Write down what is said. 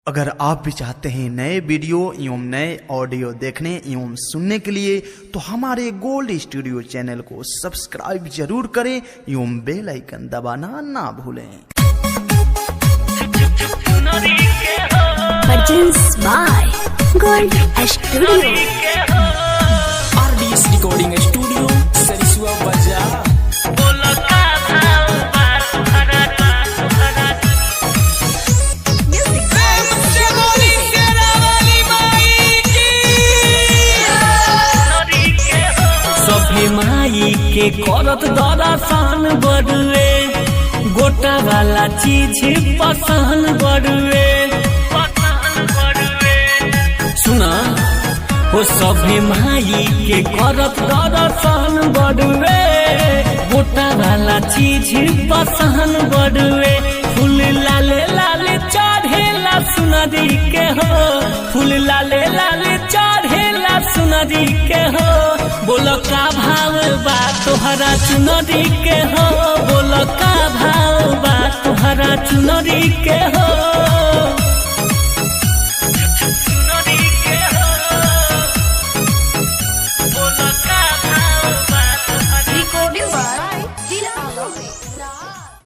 अगर आप भी चाहते हैं नए वीडियो एवं नए ऑडियो देखने एवं सुनने के लिए तो हमारे गोल्ड स्टूडियो चैनल को सब्सक्राइब जरूर करें एवं बेल आइकन दबाना ना भूलें। Produced by Gold Studio. RDS Recording Studio, Sarisua Bazaar. माई के करत दर्शन बड़ुए गोटा वाला चीज पसंद बड़ुए सुना हो सभी माई के करत दर्शन बड़ुए गोटा वाला चीज पसंद बड़ुए फूल लाले लाले चढ़ेला सुनरी के हो फूल लाले लाले चढ़ेला सुनरी के हो बोलो का भाव बा तोहरा चुनरी के हो बोलो का भाव बा तोहरा चुनरी के हो।